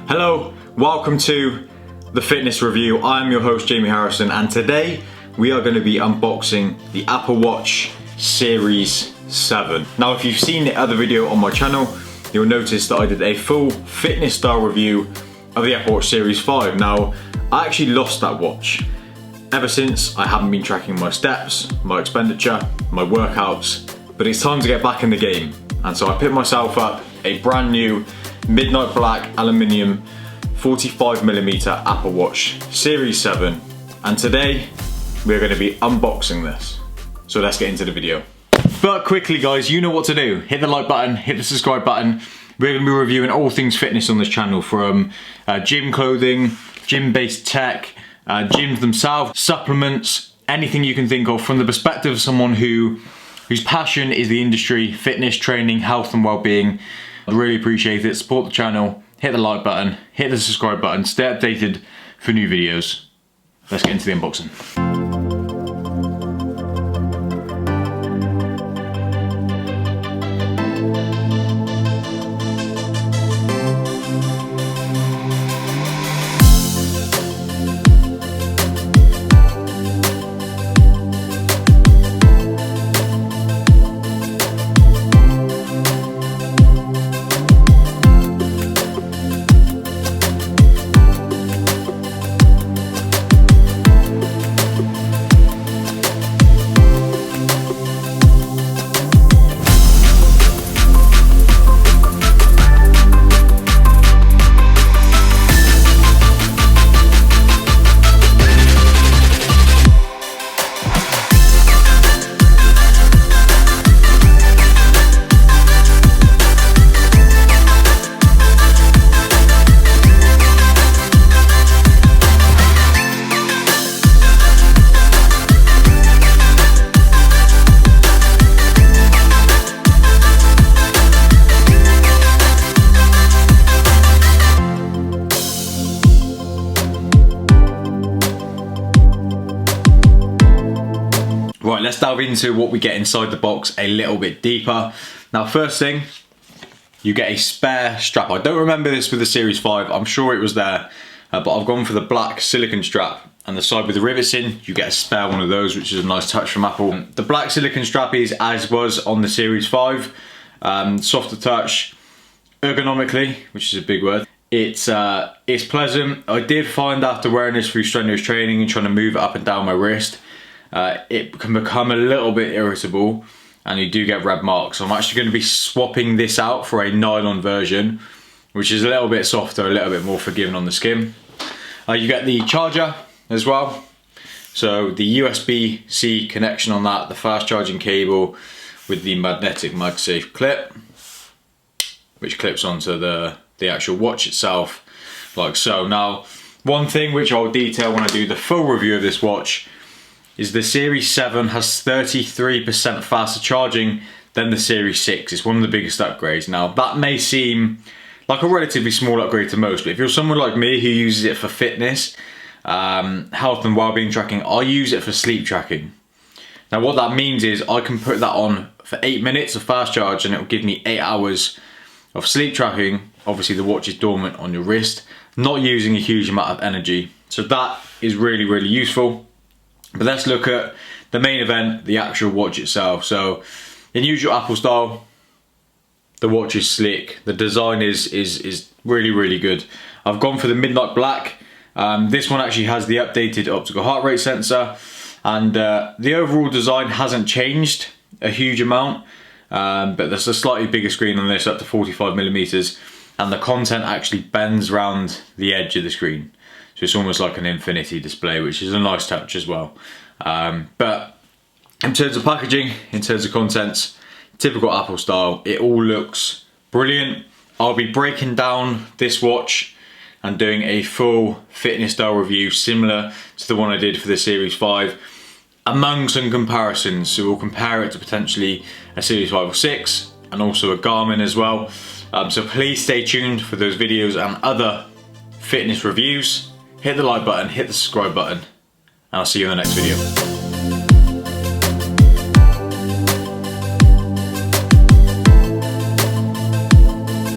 Hello, welcome to the fitness review. I'm your host Jamie Harrison, and today we are going to be unboxing the Apple Watch Series 7. Now, if you've seen the other video on my channel, you'll notice that I did a full fitness style review of the Apple Watch Series 5. Now, I actually lost that watch. Ever since, I haven't been tracking my steps, my expenditure, my workouts, but it's time to get back in the game. And so I picked myself up a brand new midnight black aluminium 45mm Apple Watch Series 7. And today, we're gonna be unboxing this. So let's get into the video. But quickly guys, you know what to do. Hit the like button, hit the subscribe button. We're gonna be reviewing all things fitness on this channel, from gym clothing, gym-based tech, gyms themselves, supplements, anything you can think of from the perspective of someone whose passion is the industry, fitness, training, health and well-being. I'd really appreciate it. Support the channel, hit the like button, hit the subscribe button, stay updated for new videos. Let's get into the unboxing. Right, let's delve into what we get inside the box a little bit deeper. Now, first thing, you get a spare strap. I don't remember this with the Series 5, I'm sure it was there, but I've gone for the black silicone strap. And the side with the rivets in, you get a spare one of those, which is a nice touch from Apple. The black silicone strap is as was on the Series 5, softer touch, ergonomically, which is a big word. It's pleasant. I did find after wearing this through strenuous training and trying to move it up and down my wrist, it can become a little bit irritable and you do get red marks. So I'm actually going to be swapping this out for a nylon version, which is a little bit softer, a little bit more forgiving on the skin. You get the charger as well. So the USB-C connection on that, the fast charging cable with the magnetic MagSafe clip, which clips onto the actual watch itself, like so. Now, one thing which I'll detail when I do the full review of this watch is the Series 7 has 33% faster charging than the Series 6. It's one of the biggest upgrades. Now, that may seem like a relatively small upgrade to most, but if you're someone like me who uses it for fitness, health and well-being tracking, I use it for sleep tracking. Now, what that means is I can put that on for 8 minutes of fast charge and it will give me 8 hours of sleep tracking. Obviously, the watch is dormant on your wrist, not using a huge amount of energy. So that is really, really useful. But let's look at the main event, the actual watch itself. So in usual Apple style, the watch is sleek. The design is really, really good. I've gone for the midnight black. This one actually has the updated optical heart rate sensor, and the overall design hasn't changed a huge amount, but there's a slightly bigger screen on this, up to 45mm, and the content actually bends around the edge of the screen. So it's almost like an infinity display, which is a nice touch as well. But in terms of packaging, in terms of contents, typical Apple style, it all looks brilliant. I'll be breaking down this watch and doing a full fitness style review similar to the one I did for the Series 5, among some comparisons. So we'll compare it to potentially a Series 5 or 6 and also a Garmin as well. So please stay tuned for those videos and other fitness reviews. Hit the like button, hit the subscribe button, and I'll see you in the next video.